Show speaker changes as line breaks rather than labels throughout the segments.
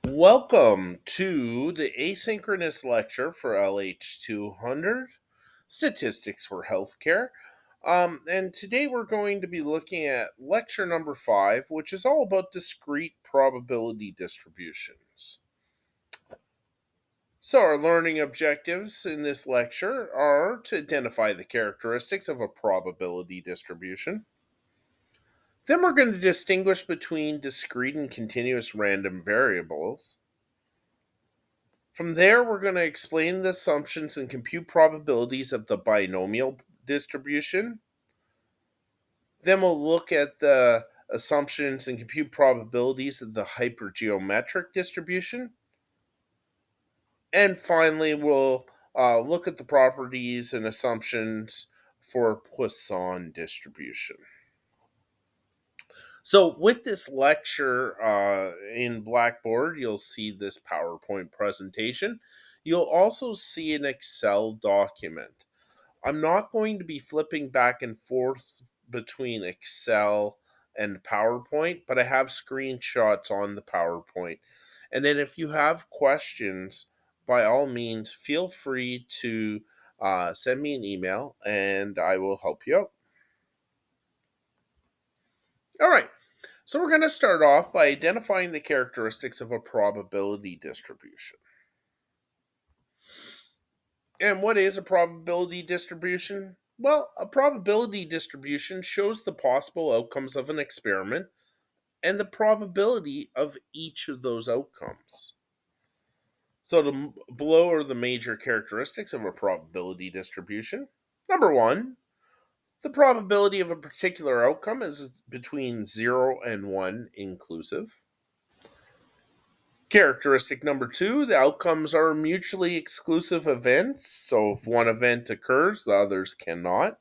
Welcome to the asynchronous lecture for LH200 Statistics for Healthcare. And today we're going to be looking at lecture number 5, which is all about discrete probability distributions. So, our learning objectives in this lecture are to identify the characteristics of a probability distribution. Then we're going to distinguish between discrete and continuous random variables. From there, we're going to explain the assumptions and compute probabilities of the binomial distribution. Then we'll look at the assumptions and compute probabilities of the hypergeometric distribution. And finally, we'll look at the properties and assumptions for Poisson distribution. So, with this lecture in Blackboard, you'll see this PowerPoint presentation. You'll also see an Excel document. I'm not going to be flipping back and forth between Excel and PowerPoint, but I have screenshots on the PowerPoint. And then if you have questions, by all means, feel free to send me an email and I will help you out. All right. So we're going to start off by identifying the characteristics of a probability distribution. And what is a probability distribution? Well, a probability distribution shows the possible outcomes of an experiment and the probability of each of those outcomes. So, below are the major characteristics of a probability distribution. Number one, the probability of a particular outcome is between 0 and 1 inclusive. Characteristic number two, the outcomes are mutually exclusive events, so if one event occurs, the others cannot.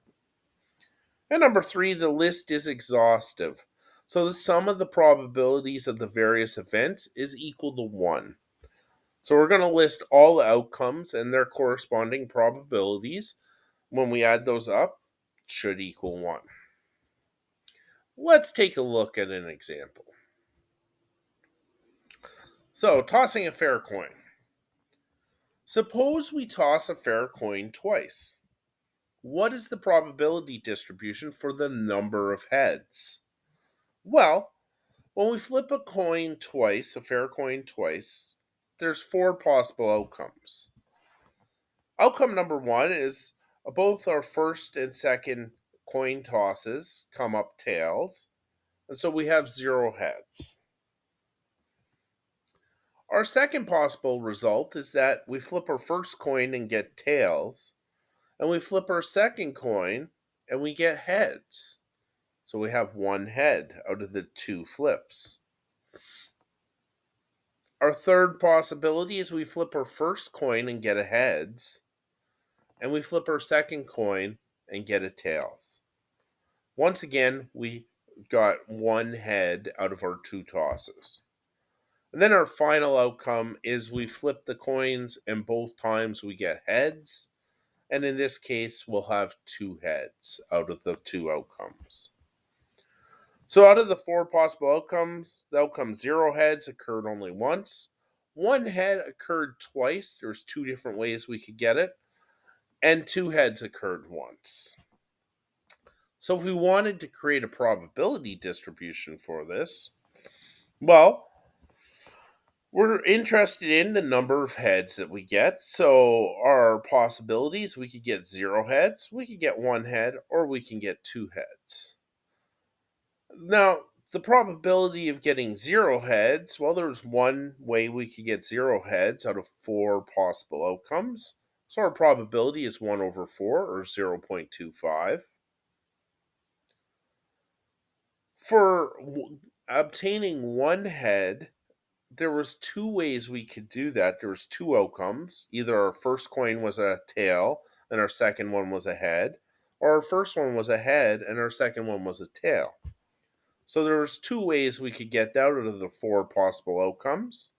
And number three, the list is exhaustive. So the sum of the probabilities of the various events is equal to 1. So we're going to list all the outcomes and their corresponding probabilities. When we add those up, it should equal 1. Let's take a look at an example. So, tossing a fair coin. Suppose we toss a fair coin twice. What is the probability distribution for the number of heads? Well, when we flip a coin twice, a fair coin twice, there's 4 possible outcomes. Outcome number 1 is both our first and second coin tosses come up tails, and so we have 0 heads. Our second possible result is that we flip our first coin and get tails, and we flip our second coin and we get heads. So we have 1 head out of the 2 flips. Our third possibility is we flip our first coin and get a heads, and we flip our second coin and get a tails. Once again, we got 1 head out of our 2 tosses. And then our final outcome is we flip the coins and both times we get heads. And in this case, we'll have 2 heads out of the 2 outcomes. So out of the 4 possible outcomes, the outcome 0 heads occurred only once. 1 head occurred twice. There's 2 different ways we could get it. And 2 heads occurred once. So if we wanted to create a probability distribution for this, well, we're interested in the number of heads that we get. So our possibilities, we could get 0 heads, we could get 1 head, or we can get 2 heads. Now, the probability of getting 0 heads, well, there's one way we could get 0 heads out of 4 possible outcomes. So our probability is 1 over 4, or 0.25. For obtaining 1 head, there was 2 ways we could do that. There was 2 outcomes. Either our first coin was a tail and our second one was a head, or our first one was a head and our second one was a tail. So there was 2 ways we could get that out of the 4 possible outcomes.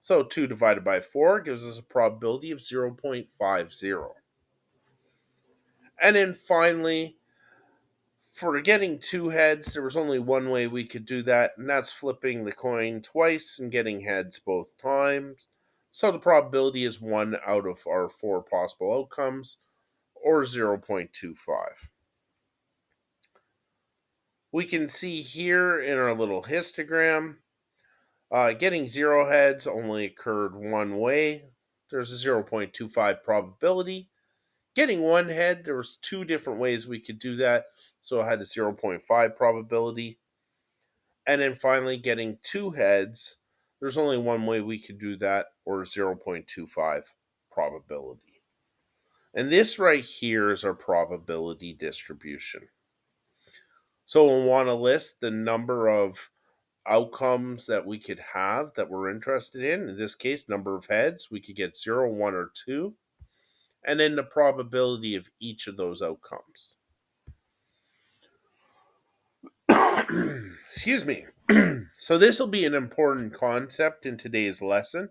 So 2 divided by 4 gives us a probability of 0.50. And then finally, For getting two heads, there was only one way we could do that, and that's flipping the coin twice and getting heads both times. So the probability is 1 out of our 4 possible outcomes, or 0.25. We can see here in our little histogram, getting 0 heads only occurred one way. There's a 0.25 probability. Getting one head, there was 2 different ways we could do that, so I had a 0.5 probability. And then finally, getting 2 heads, there's only one way we could do that, or 0.25 probability. And this right here is our probability distribution. So we'll want to list the number of outcomes that we could have that we're interested in. In this case, number of heads, we could get 0, 1, or 2. And then the probability of each of those outcomes. Excuse me. So this will be an important concept in today's lesson.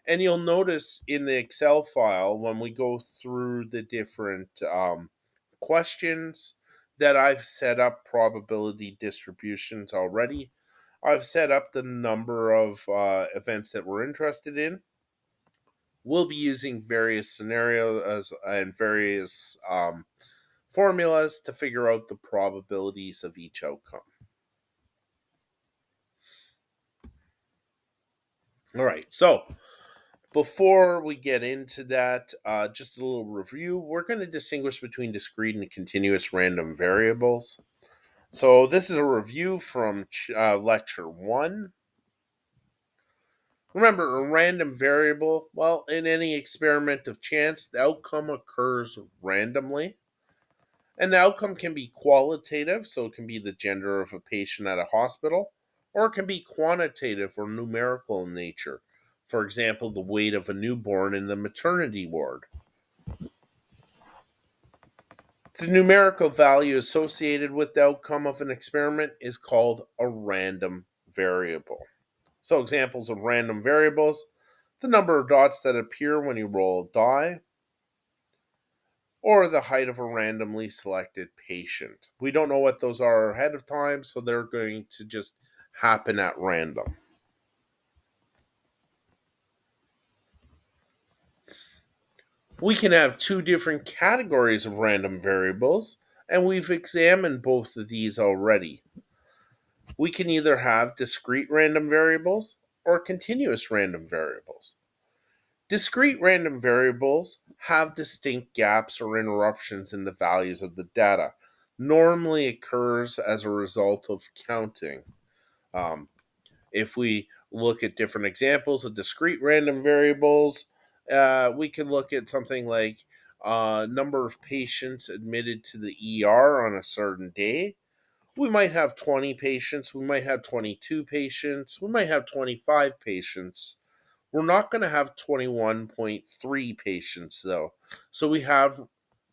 And you'll notice in the Excel file, when we go through the different questions, that I've set up probability distributions already. I've set up the number of events that we're interested in. We'll be using various scenarios and various formulas to figure out the probabilities of each outcome. All right, so before we get into that, just a little review. We're going to distinguish between discrete and continuous random variables. So this is a review from lecture 1. Remember, a random variable, well, in any experiment of chance, the outcome occurs randomly. And the outcome can be qualitative, so it can be the gender of a patient at a hospital, or it can be quantitative or numerical in nature. For example, the weight of a newborn in the maternity ward. The numerical value associated with the outcome of an experiment is called a random variable. So, examples of random variables: the number of dots that appear when you roll a die, or the height of a randomly selected patient. We don't know what those are ahead of time, so they're going to just happen at random. We can have 2 different categories of random variables, and we've examined both of these already. We can either have discrete random variables or continuous random variables. Discrete random variables have distinct gaps or interruptions in the values of the data. Normally occurs as a result of counting. If we look at different examples of discrete random variables, we can look at something like number of patients admitted to the ER on a certain day. We might have 20 patients, we might have 22 patients, we might have 25 patients. We're not going to have 21.3 patients though. So we have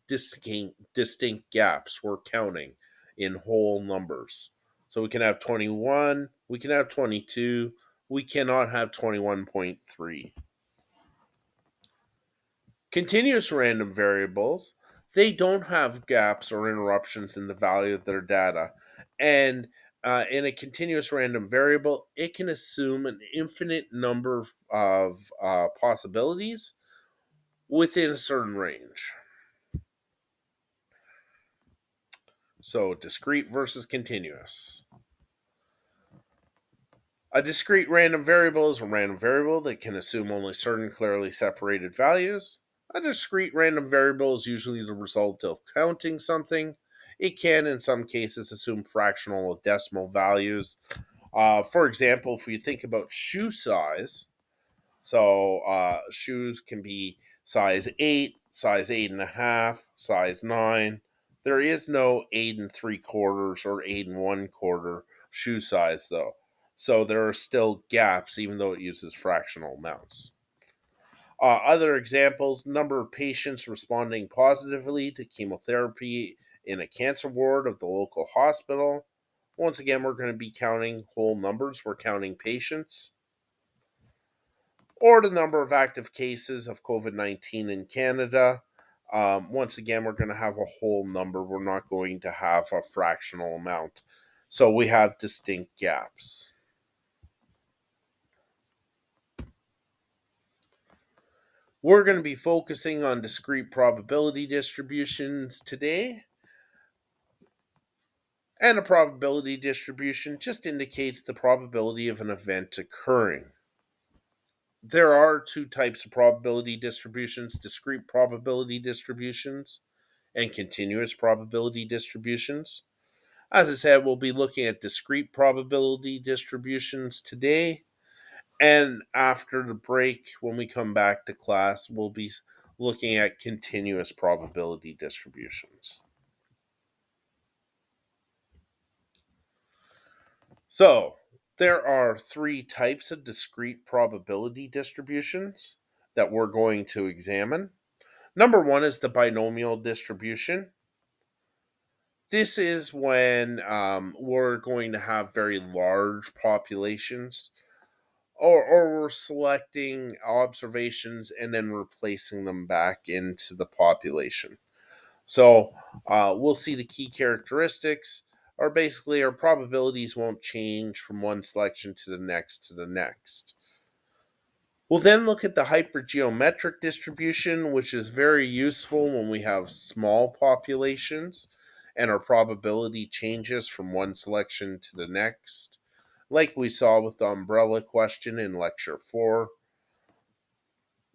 distinct gaps we're counting in whole numbers. So we can have 21, we can have 22, we cannot have 21.3. Continuous random variables, they don't have gaps or interruptions in the value of their data. And in a continuous random variable, it can assume an infinite number of possibilities within a certain range. So, discrete versus continuous. A discrete random variable is a random variable that can assume only certain clearly separated values. A discrete random variable is usually the result of counting something. It can, in some cases, assume fractional or decimal values. For example, if we think about shoe size, so shoes can be size 8, size 8.5, size 9. There is no 8 3/4 or 8 1/4 shoe size, though. So there are still gaps, even though it uses fractional amounts. Other examples: number of patients responding positively to chemotherapy in a cancer ward of the local hospital. Once again, we're going to be counting whole numbers, we're counting patients. Or the number of active cases of COVID-19 in Canada. Once again, we're going to have a whole number. We're not going to have a fractional amount. So we have distinct gaps. We're going to be focusing on discrete probability distributions today. And a probability distribution just indicates the probability of an event occurring. There are two types of probability distributions: discrete probability distributions and continuous probability distributions. As I said, we'll be looking at discrete probability distributions today. And after the break, when we come back to class, we'll be looking at continuous probability distributions. So, there are three types of discrete probability distributions that we're going to examine. Number one is the binomial distribution. This is when we're going to have very large populations, or we're selecting observations and then replacing them back into the population. So we'll see the key characteristics are basically our probabilities won't change from one selection to the next to the next. We'll then look at the hypergeometric distribution, which is very useful when we have small populations and our probability changes from one selection to the next, like we saw with the umbrella question in lecture 4.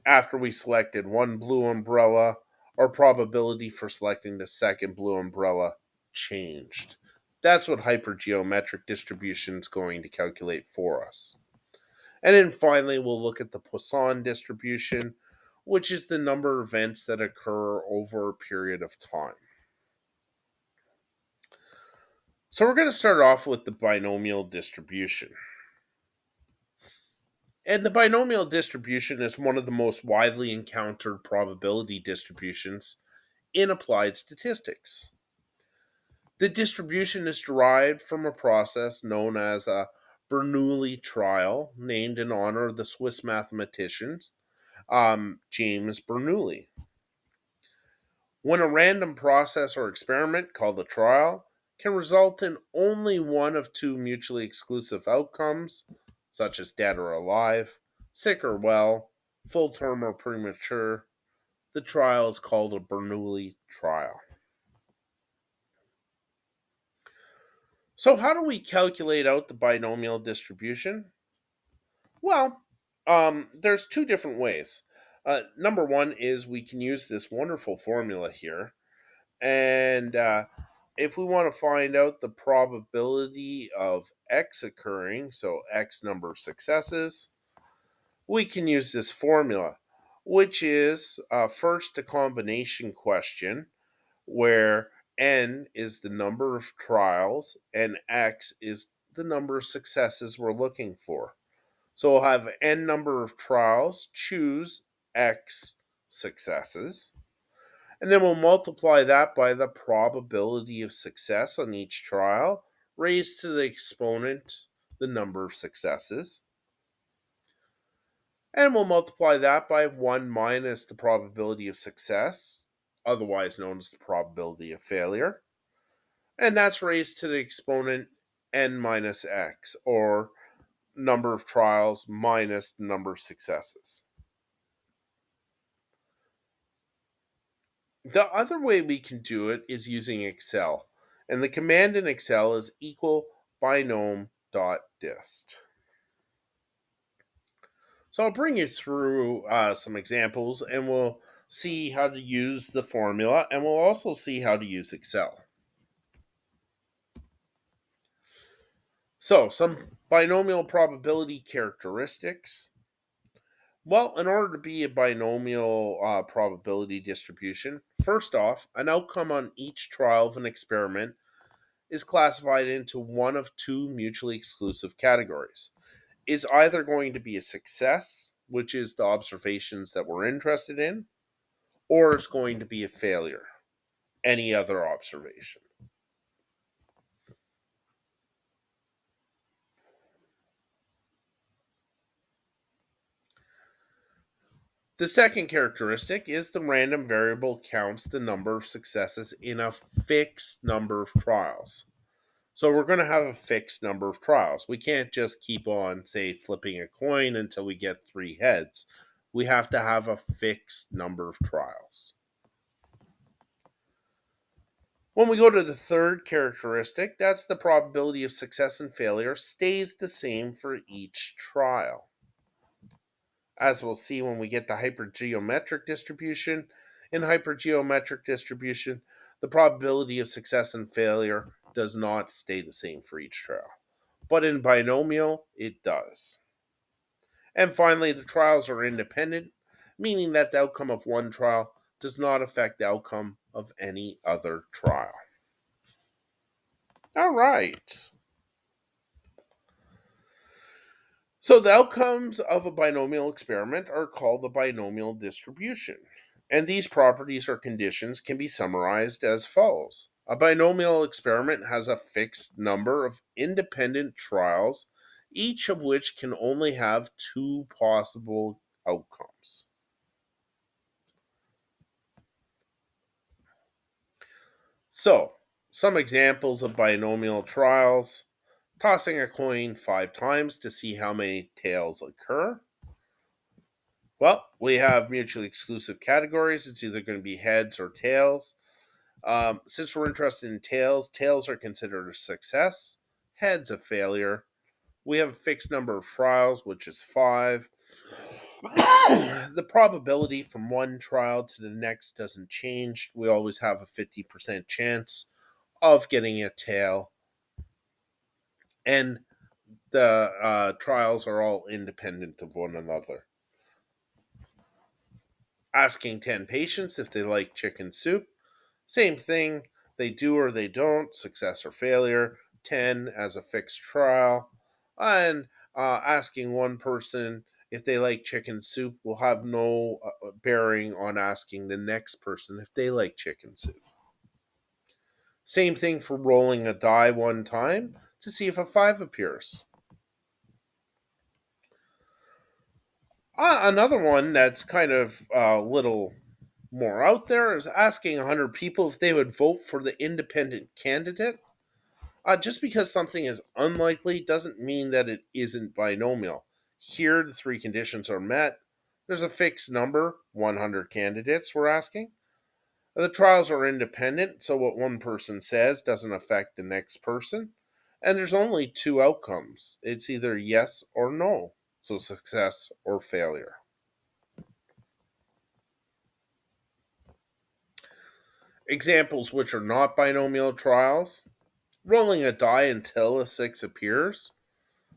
After we selected one blue umbrella, our probability for selecting the second blue umbrella changed. That's what hypergeometric distribution is going to calculate for us. And then finally, we'll look at the Poisson distribution, which is the number of events that occur over a period of time. So we're going to start off with the binomial distribution. And the binomial distribution is one of the most widely encountered probability distributions in applied statistics. The distribution is derived from a process known as a Bernoulli trial, named in honor of the Swiss mathematician James Bernoulli. When a random process or experiment called a trial can result in only one of two mutually exclusive outcomes, such as dead or alive, sick or well, full term or premature, the trial is called a Bernoulli trial. So, how do we calculate out the binomial distribution? Well, there's two different ways. Number one is we can use this wonderful formula here. And if we want to find out the probability of X occurring, so X number of successes, we can use this formula, which is first a combination question where N is the number of trials and X is the number of successes we're looking for. So we'll have N number of trials, choose X successes, and then we'll multiply that by the probability of success on each trial, raised to the exponent the number of successes. And we'll multiply that by 1 minus the probability of success, otherwise known as the probability of failure. And that's raised to the exponent n minus x, or number of trials minus the number of successes. The other way we can do it is using Excel. And the command in Excel is equal binom.dist. So I'll bring you through some examples and we'll see how to use the formula, and we'll also see how to use Excel. So, some binomial probability characteristics. Well, in order to be a binomial probability distribution, first off, an outcome on each trial of an experiment is classified into one of two mutually exclusive categories. It's either going to be a success, which is the observations that we're interested in, or it's going to be a failure, any other observation. The second characteristic is the random variable counts the number of successes in a fixed number of trials. So we're going to have a fixed number of trials. We can't just keep on, say, flipping a coin until we get three heads. We have to have a fixed number of trials. When we go to the third characteristic, that's the probability of success and failure stays the same for each trial. As we'll see when we get to hypergeometric distribution, in hypergeometric distribution, the probability of success and failure does not stay the same for each trial. But in binomial, it does. And finally, the trials are independent, meaning that the outcome of one trial does not affect the outcome of any other trial. All right. So the outcomes of a binomial experiment are called the binomial distribution. And these properties or conditions can be summarized as follows. A binomial experiment has a fixed number of independent trials, each of which can only have two possible outcomes. So, some examples of binomial trials: tossing a coin 5 times to see how many tails occur. Well, we have mutually exclusive categories. It's either going to be heads or tails. Since we're interested in tails, tails are considered a success, heads a failure. We have a fixed number of trials, which is 5. The probability from one trial to the next doesn't change. We always have a 50% chance of getting a tail. And the trials are all independent of one another. Asking 10 patients if they like chicken soup. Same thing, they do or they don't, success or failure, 10 as a fixed trial. And asking one person if they like chicken soup will have no bearing on asking the next person if they like chicken soup. Same thing for rolling a die one time to see if a 5 appears. Another one that's kind of a little more out there is asking 100 people if they would vote for the independent candidate. Just because something is unlikely doesn't mean that it isn't binomial. Here, the three conditions are met. There's a fixed number, 100 candidates, we're asking. The trials are independent, so what one person says doesn't affect the next person. And there's only two outcomes: it's either yes or no, so success or failure. Examples which are not binomial trials: rolling a die until a 6 appears.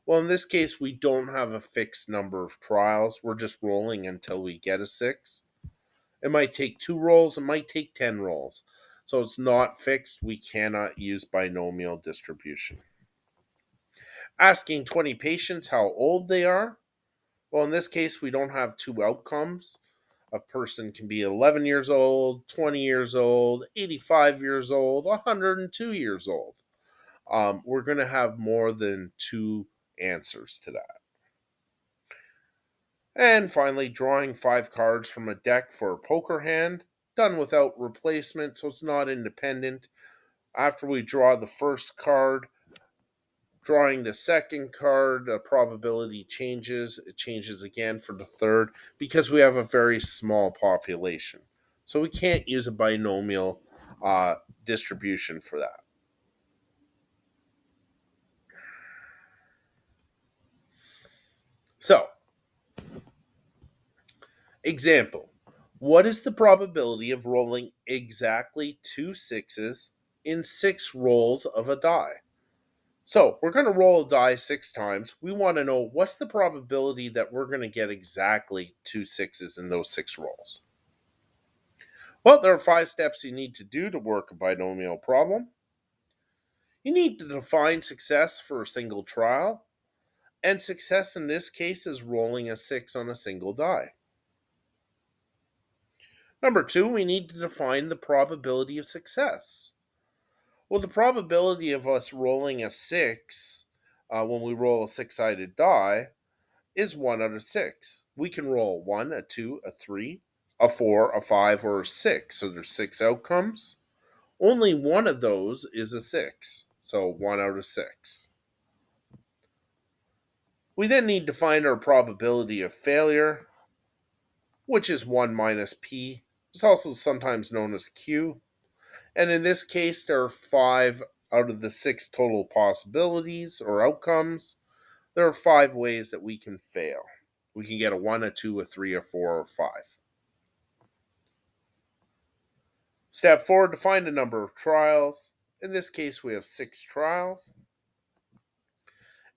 Well, in this case, we don't have a fixed number of trials. We're just rolling until we get a 6. It might take 2 rolls, it might take 10 rolls. So it's not fixed. We cannot use binomial distribution. Asking 20 patients how old they are. Well, in this case, we don't have two outcomes. A person can be 11 years old, 20 years old, 85 years old, 102 years old. We're going to have more than two answers to that. And finally, drawing 5 cards from a deck for a poker hand, done without replacement, so it's not independent. After we draw the first card, drawing the second card, the probability changes. It changes again for the third because we have a very small population. So we can't use a binomial distribution for that. So, example: what is the probability of rolling exactly 2 6s in 6 rolls of a die? So we're going to roll a die 6 times. We want to know what's the probability that we're going to get exactly 2 6s in those 6 rolls. Well, there are 5 steps you need to do to work a binomial problem. You need to define success for a single trial, and success in this case is rolling a 6 on a single die. Number 2, we need to define the probability of success. Well, the probability of us rolling a 6 when we roll a 6-sided die is 1 out of 6. We can roll a 1, a 2, a 3, a 4, a 5, or a 6. So there's 6 outcomes. Only one of those is a 6. So 1 out of 6. We then need to find our probability of failure, which is 1 minus p. It's also sometimes known as q. And in this case, there are 5 out of the 6 total possibilities or outcomes. There are 5 ways that we can fail. We can get a 1, a 2, a 3, a 4, or 5. Step 4, define the number of trials. In this case, we have 6 trials.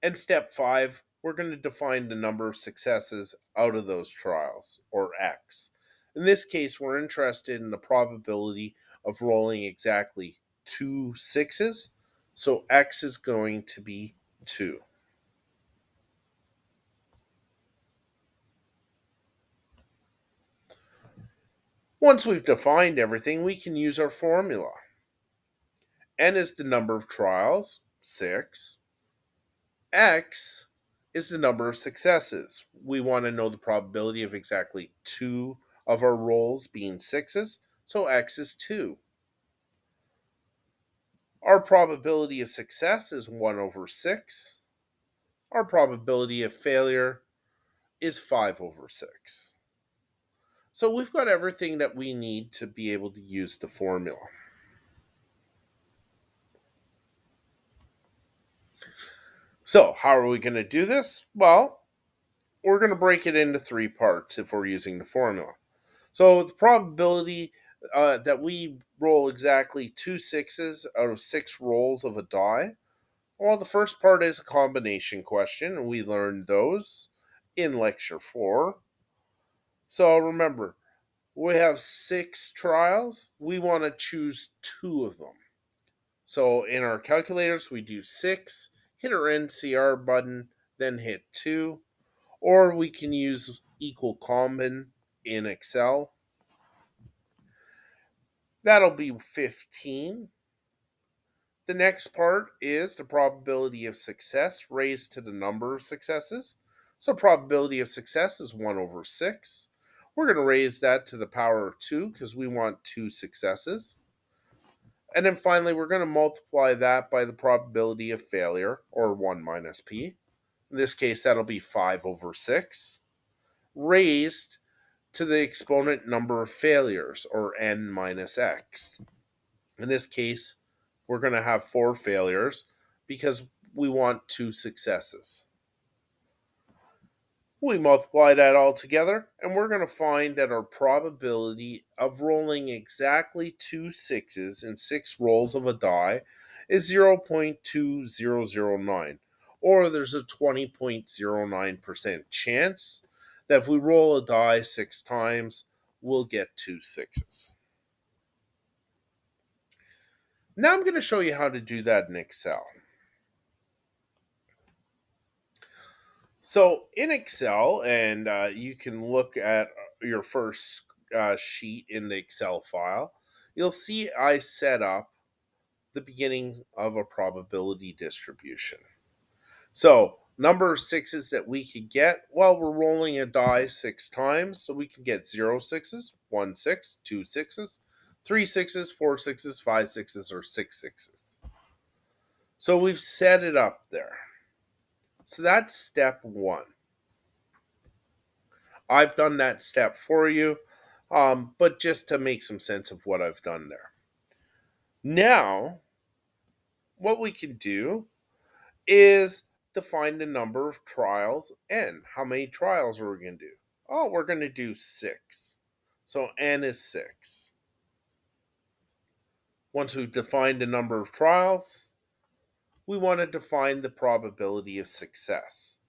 And step 5, we're going to define the number of successes out of those trials, or x. In this case, we're interested in the probability of rolling exactly 2 sixes. So x is going to be 2. Once we've defined everything, we can use our formula. N is the number of trials, 6. X is the number of successes. We want to know the probability of exactly 2 of our rolls being sixes, so X is 2. Our probability of success is 1 over 6. Our probability of failure is 5 over 6. So we've got everything that we need to be able to use the formula. So, how are we going to do this? Well, we're going to break it into 3 parts if we're using the formula. So, the probability that we roll exactly 2 sixes out of 6 rolls of a die. Well, the first part is a combination question, and we learned those in lecture 4. So, remember, we have 6 trials. We want to choose 2 of them. So, in our calculators, we do 6, hit our NCR button, then hit 2. Or we can use equal common in Excel. That'll be 15. The next part is the probability of success raised to the number of successes. So probability of success is 1 over 6. We're going to raise that to the power of 2 because we want 2 successes. And then finally, we're going to multiply that by the probability of failure, or 1 minus p. In this case, that'll be 5 over 6, raised to the exponent number of failures, or n minus x. In this case, we're going to have 4 failures because we want 2 successes. We multiply that all together, and we're going to find that our probability of rolling exactly 2 sixes in 6 rolls of a die is 0.2009, or there's a 20.09% chance that if we roll a die 6 times, we'll get 2 sixes. Now I'm going to show you how to do that in Excel. So in Excel, and you can look at your first sheet in the Excel file, you'll see I set up the beginning of a probability distribution. So number of sixes that we could get, well, we're rolling a die 6 times, so we can get 0 sixes, 1 6, 2 sixes, 3 sixes, 4 sixes, 5 sixes, or 6 sixes. So we've set it up there. So that's step 1. I've done that step for you, but just to make some sense of what I've done there. Now, what we can do is define the number of trials n. How many trials are we going to do? Oh, we're going to do 6. So n is 6. Once we've defined the number of trials, we want to define the probability of success.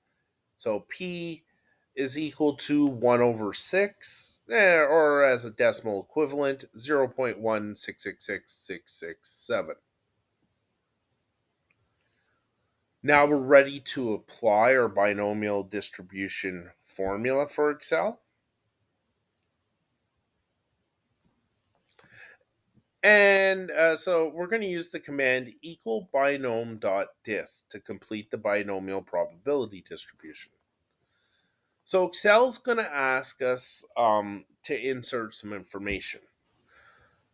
So P is equal to 1 over 6, or as a decimal equivalent, 0.1666667. Now we're ready to apply our binomial distribution formula for Excel. And so we're going to use the command equal binom.dist to complete the binomial probability distribution. So Excel's going to ask us to insert some information.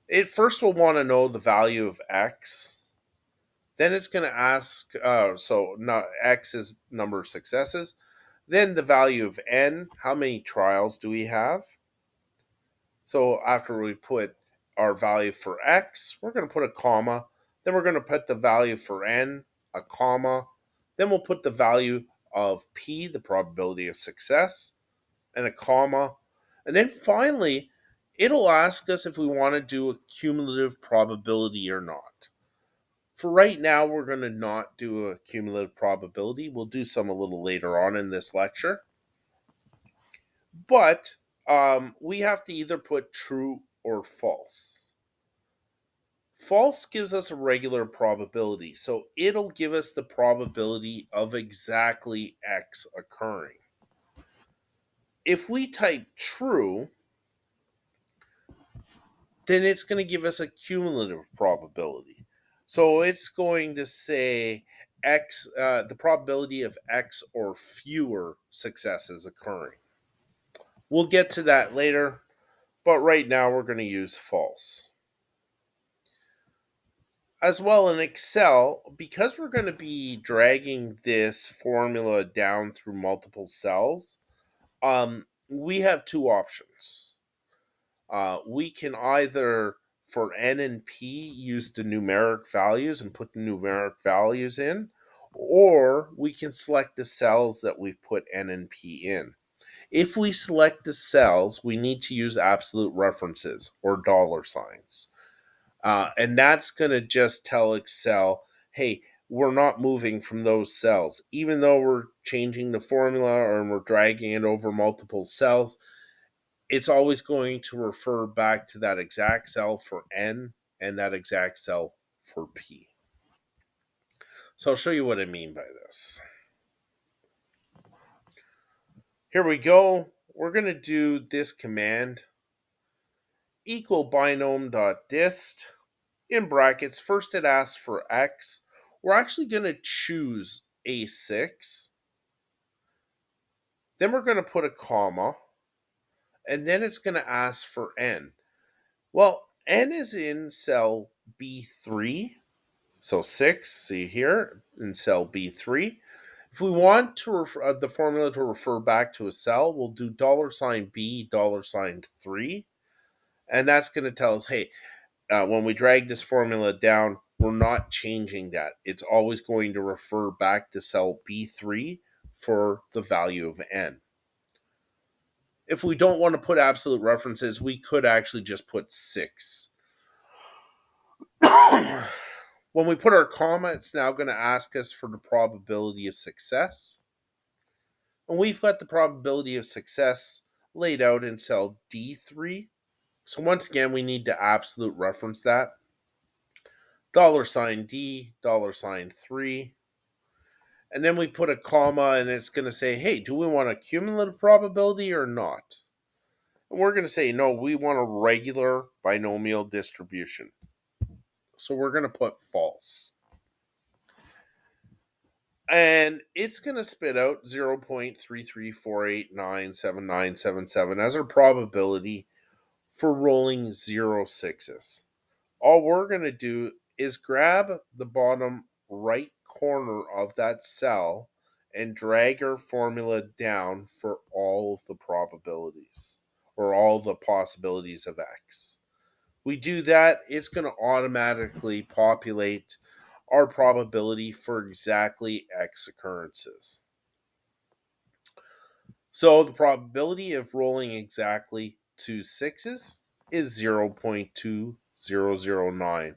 It first will want to know the value of x. Then it's going to ask, so not x is number of successes. Then the value of n, how many trials do we have? So after we put our value for x, we're going to put a comma. Then we're going to put the value for n, a comma. Then we'll put the value of p, the probability of success, and a comma. And then finally, it'll ask us if we want to do a cumulative probability or not. For right now, we're going to not do a cumulative probability. We'll do some a little later on in this lecture. But we have to either put true or false. False gives us a regular probability, so it'll give us the probability of exactly x occurring. If we type true, then it's going to give us a cumulative probability. So it's going to say x, the probability of x or fewer successes occurring. We'll get to that later, but right now we're going to use false. As well in Excel, because we're going to be dragging this formula down through multiple cells, we have two options. We can either, for n and p, use the numeric values and put the numeric values in, or we can select the cells that we've put n and p in. If we select the cells, we need to use absolute references or dollar signs. And that's going to just tell Excel, hey, we're not moving from those cells. Even though we're changing the formula or we're dragging it over multiple cells, it's always going to refer back to that exact cell for N and that exact cell for P. So I'll show you what I mean by this. Here we go. We're going to do this command, equal binom.dist. In brackets, first it asks for x. We're actually going to choose A6. Then we're going to put a comma. And then it's going to ask for n. Well, n is in cell B3. So 6, see here, in cell B3. If we want to the formula to refer back to a cell, we'll do $B, $3. And that's going to tell us, hey, when we drag this formula down, we're not changing that. It's always going to refer back to cell B3 for the value of n. If we don't want to put absolute references, we could actually just put 6. When we put our comma, it's now going to ask us for the probability of success. And we've got the probability of success laid out in cell D3. So once again, we need to absolute reference that. $D, $3. And then we put a comma and it's going to say, hey, do we want a cumulative probability or not? And we're going to say, no, we want a regular binomial distribution. So we're going to put false. And it's going to spit out 0.334897977 as our probability for rolling 0 sixes. All we're going to do is grab the bottom right corner of that cell and drag our formula down for all of the probabilities or all the possibilities of x. We do that, it's going to automatically populate our probability for exactly x occurrences. So the probability of rolling exactly 2 sixes is 0.2009.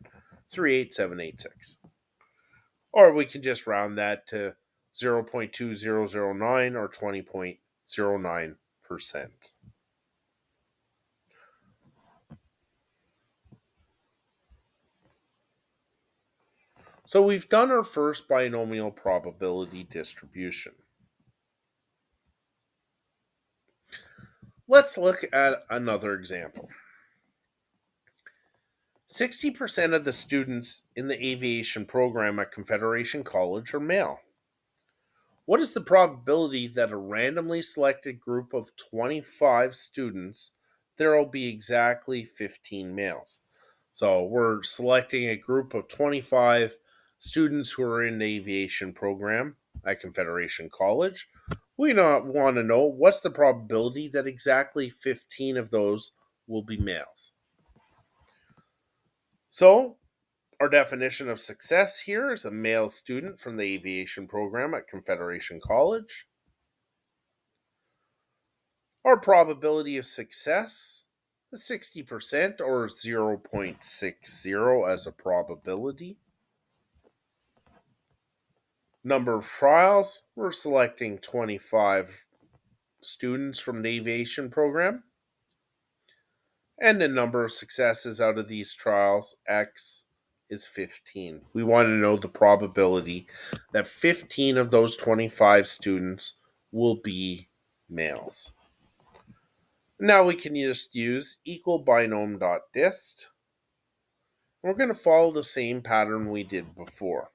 38786. Or we can just round that to 0.2009 or 20.09%. So we've done our first binomial probability distribution. Let's look at another example. 60% of the students in the aviation program at Confederation College are male. What is the probability that a randomly selected group of 25 students, there will be exactly 15 males? So we're selecting a group of 25 students who are in the aviation program at Confederation College. We not want to know what's the probability that exactly 15 of those will be males. So our definition of success here is a male student from the aviation program at Confederation College. Our probability of success is 60% or 0.60 as a probability. Number of trials, we're selecting 25 students from the aviation program. And the number of successes out of these trials, X, is 15. We want to know the probability that 15 of those 25 students will be males. Now we can just use equal binom.dist. We're going to follow the same pattern we did before.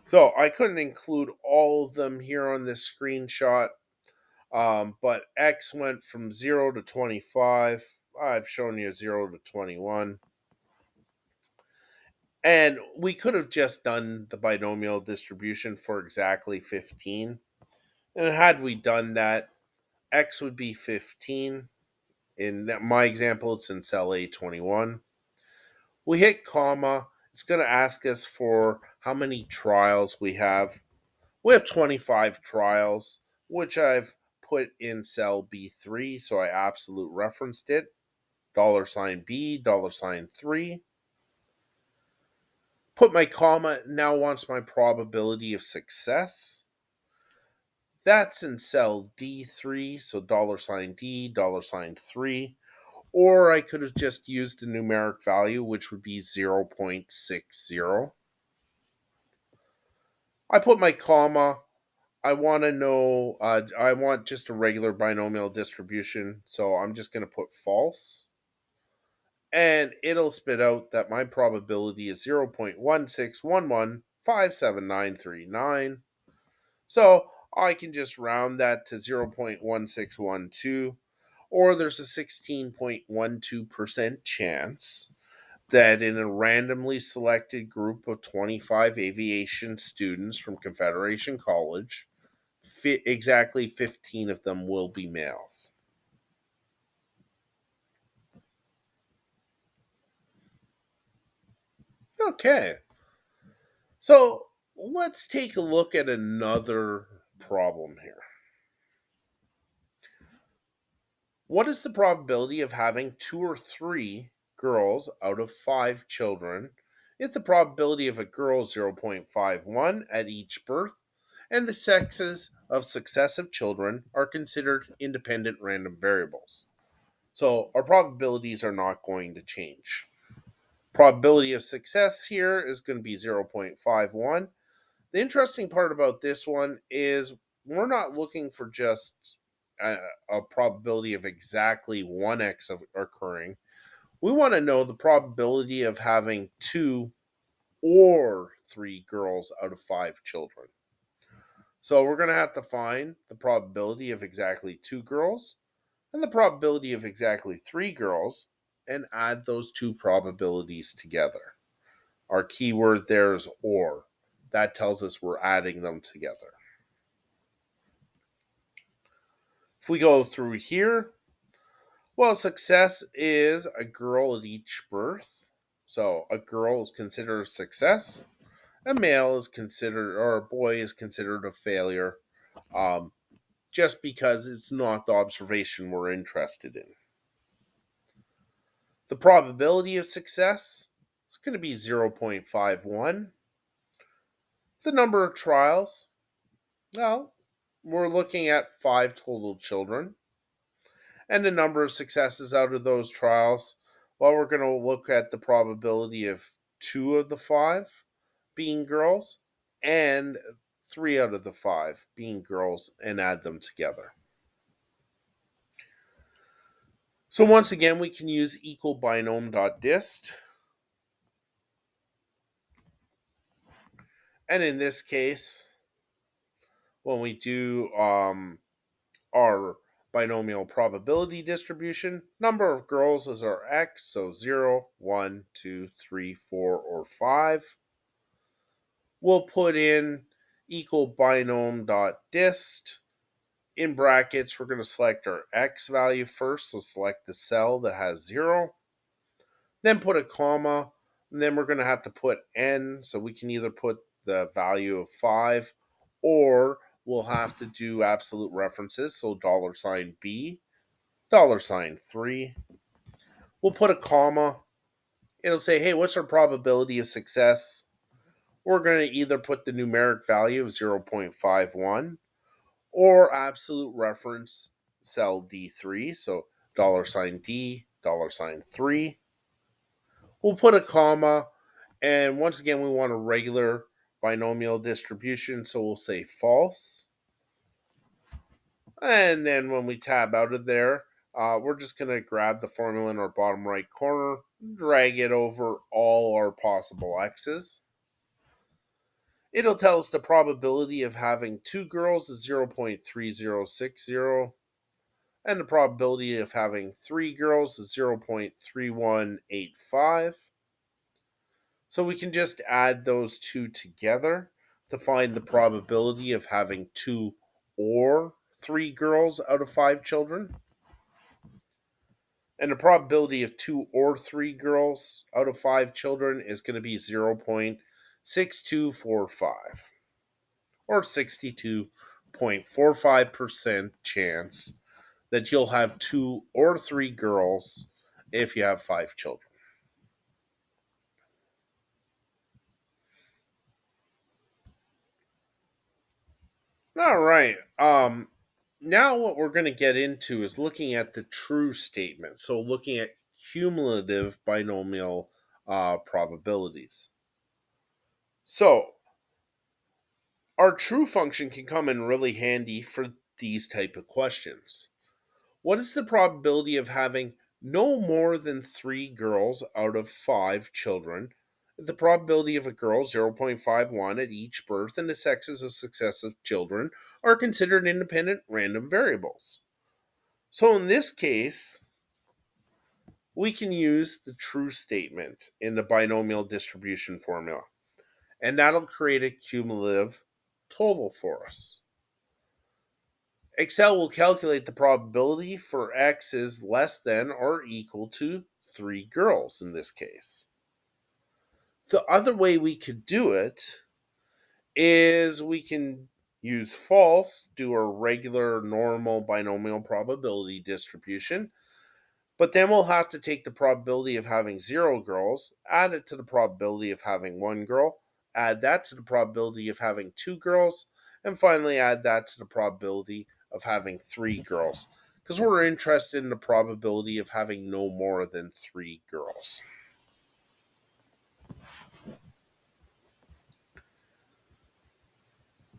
So I couldn't include all of them here on this screenshot, but X went from 0 to 25. I've shown you 0 to 21. And we could have just done the binomial distribution for exactly 15. And had we done that, X would be 15. In my example, it's in cell A21. We hit comma. It's going to ask us for how many trials we have. We have 25 trials, which I've put in cell B3, so I absolute referenced it. $B, $3. Put my comma, now wants my probability of success. That's in cell D3, so $D, $3. Or I could have just used a numeric value, which would be 0.60. I put my comma. I want to know, I want just a regular binomial distribution, so I'm just going to put false. And it'll spit out that my probability is 0.1611579939. So I can just round that to 0.1612, or there's a 16.12% chance that in a randomly selected group of 25 aviation students from Confederation College, exactly 15 of them will be males. Okay. So let's take a look at another problem here. What is the probability of having 2 or 3 girls out of 5 children if the probability of a girl is 0.51 at each birth and the sexes of successive children are considered independent random variables? So our probabilities are not going to change. Probability of success here is going to be 0.51. The interesting part about this one is we're not looking for just a probability of exactly 1x occurring. We want to know the probability of having 2 or 3 girls out of 5 children. So we're going to have to find the probability of exactly 2 girls and the probability of exactly 3 girls and add those two probabilities together. Our keyword there is or. That tells us we're adding them together. If we go through here, well, success is a girl at each birth. So a girl is considered a success. A male is considered, or a boy is considered a failure, just because it's not the observation we're interested in. The probability of success is going to be 0.51. The number of trials, well, we're looking at 5 total children. And the number of successes out of those trials, well, we're going to look at the probability of 2 of the 5 being girls and 3 out of the 5 being girls and add them together. So once again, we can use equal binom.dist. And in this case, when we do our binomial probability distribution, number of girls is our x, so 0, 1, 2, 3, 4, or 5. We'll put in equal binom dot dist. In brackets, we're going to select our x value first, so select the cell that has 0. Then put a comma, and then we're going to have to put n, so we can either put the value of 5, or we'll have to do absolute references, so $B, $3. We'll put a comma. It'll say, hey, what's our probability of success? We're going to either put the numeric value of 0.51 or absolute reference cell D3, so $D, $3. We'll put a comma, and once again, we want a regular binomial distribution, so we'll say false. And then when we tab out of there, we're just going to grab the formula in our bottom right corner, drag it over all our possible x's. It'll tell us the probability of having 2 girls is 0.3060, and the probability of having 3 girls is 0.3185. So we can just add those two together to find the probability of having 2 or 3 girls out of 5 children. And the probability of 2 or 3 girls out of 5 children is going to be 0.6245, or 62.45% chance that you'll have 2 or 3 girls if you have 5 children. All right. Now what we're going to get into is looking at the true statement. So looking at cumulative binomial probabilities. So our true function can come in really handy for these type of questions. What is the probability of having no more than 3 girls out of 5 children? The probability of a girl 0.51 at each birth, and the sexes of successive children are considered independent random variables. So in this case, we can use the true statement in the binomial distribution formula, and that'll create a cumulative total for us. Excel will calculate the probability for x is less than or equal to 3 girls in this case. The other way we could do it is we can use false, do a regular normal binomial probability distribution, but then we'll have to take the probability of having 0 girls, add it to the probability of having 1 girl, add that to the probability of having 2 girls, and finally add that to the probability of having 3 girls, because we're interested in the probability of having no more than 3 girls.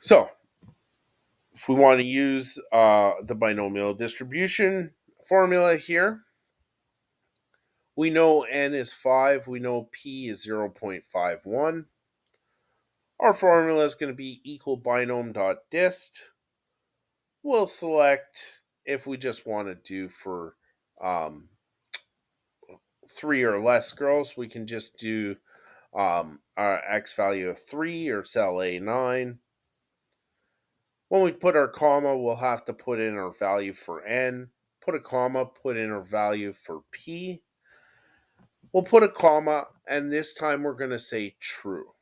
So, if we want to use the binomial distribution formula here, we know n is 5, we know p is 0.51. Our formula is going to be equal binom.dist. We'll select, if we just want to do for 3 or less girls, we can just do our x value of 3 or cell A9. When we put our comma, we'll have to put in our value for n, put a comma, put in our value for p. We'll put a comma, and this time we're going to say true.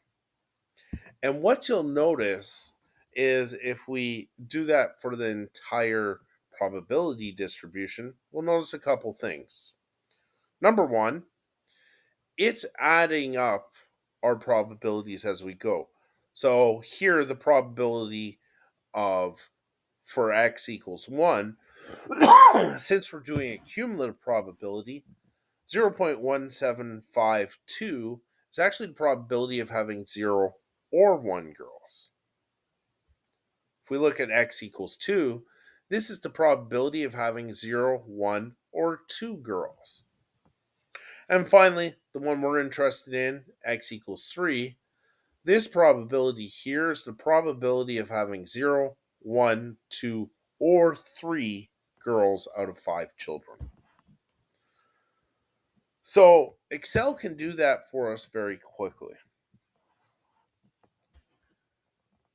And what you'll notice is if we do that for the entire probability distribution, we'll notice a couple things. Number one, it's adding up our probabilities as we go. So here the probability of for x equals 1, since we're doing a cumulative probability, 0.1752 is actually the probability of having 0 or 1 girls. If we look at x equals 2, this is the probability of having 0, 1, or 2 girls. And finally, the one we're interested in, x equals 3, This probability here is the probability of having 0, 1, 2, or 3 girls out of 5 children. So Excel can do that for us very quickly.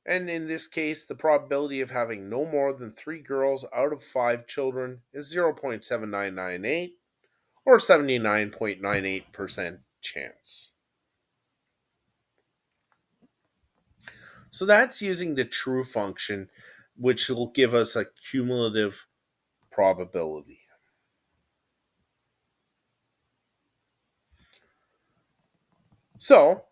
And in this case, the probability of having no more than 3 girls out of 5 children is 0.7998, or 79.98% chance. So that's using the true function, which will give us a cumulative probability. So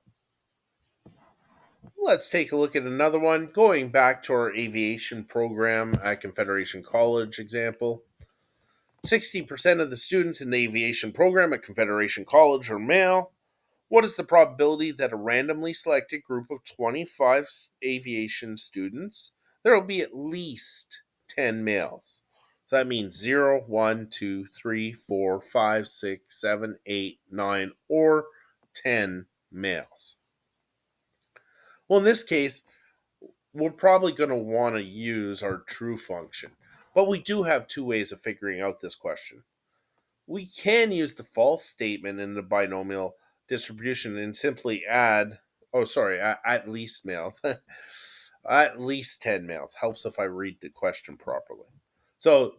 let's take a look at another one. Going back to our aviation program at Confederation College example, 60% of the students in the aviation program at Confederation College are male. What is the probability that a randomly selected group of 25 aviation students, there will be at least 10 males? So that means 0, 1, 2, 3, 4, 5, 6, 7, 8, 9, or 10 males. Well, in this case, we're probably going to want to use our true function. But we do have two ways of figuring out this question. We can use the false statement in the binomial distribution and simply add, at least males. At least 10 males. Helps if I read the question properly. So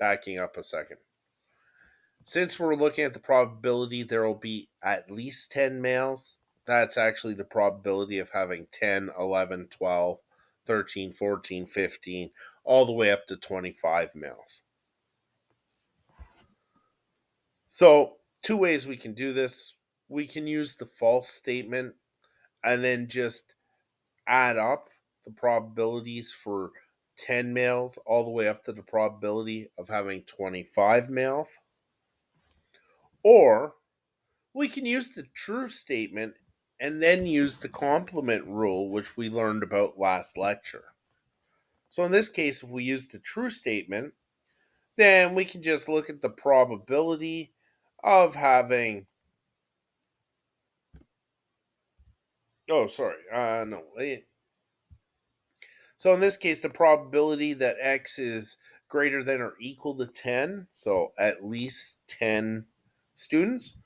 backing up a second. Since we're looking at the probability there will be at least 10 males, that's actually the probability of having 10, 11, 12, 13, 14, 15, all the way up to 25 males. So, two ways we can do this. We can use the false statement and then just add up the probabilities for 10 males all the way up to the probability of having 25 males. Or we can use the true statement and then use the complement rule, which we learned about last lecture. So in this case, if we use the true statement, then we can just look at the probability of having. Oh, sorry. No. So in this case, the probability that x is greater than or equal to 10, so at least 10 students,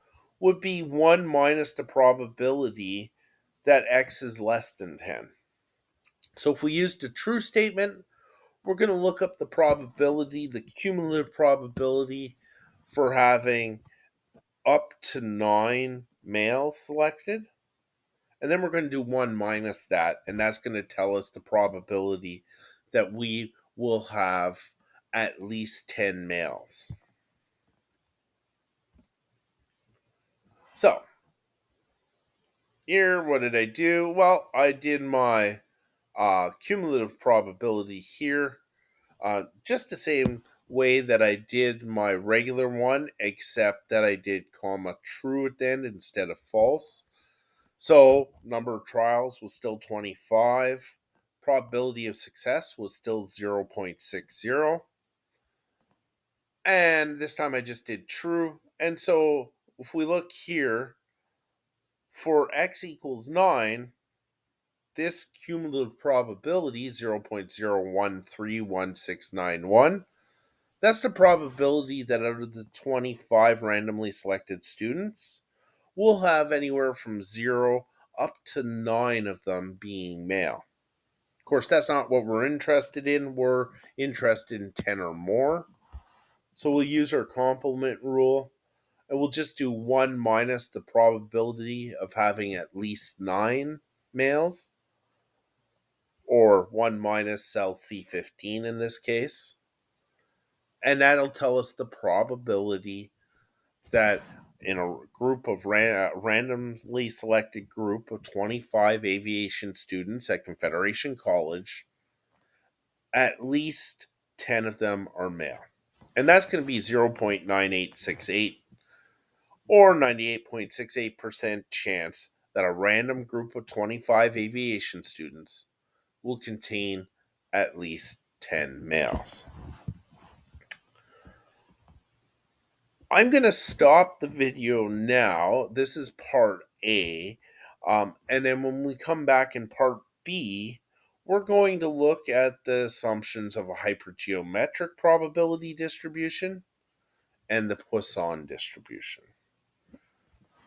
would be 1 minus the probability that x is less than 10. So if we use the true statement, we're going to look up the probability, the cumulative probability for having up to 9 males selected. And then we're going to do 1 minus that, and that's going to tell us the probability that we will have at least 10 males. So, here, what did I do? Well, I did my cumulative probability here, just the same way that I did my regular one, except that I did comma true at the end instead of false. So, number of trials was still 25. Probability of success was still 0.60. And this time I just did true. And so, if we look here, for x equals 9, this cumulative probability, 0.0131691, that's the probability that out of the 25 randomly selected students, we'll have anywhere from 0 up to 9 of them being male. Of course, that's not what we're interested in. We're interested in 10 or more. So we'll use our complement rule, and we'll just do 1 minus the probability of having at least 9 males, or 1 minus cell C15 in this case. And that'll tell us the probability that in a group of randomly selected group of 25 aviation students at Confederation College, at least 10 of them are male. And that's going to be 0.9868 or 98.68% chance that a random group of 25 aviation students will contain at least 10 males. I'm going to stop the video now. This is part A. And then when we come back in part B, we're going to look at the assumptions of a hypergeometric probability distribution and the Poisson distribution.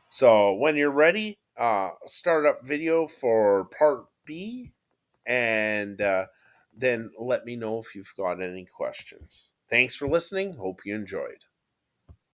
So when you're ready, start up video for part B, and then let me know if you've got any questions. Thanks for listening. Hope you enjoyed.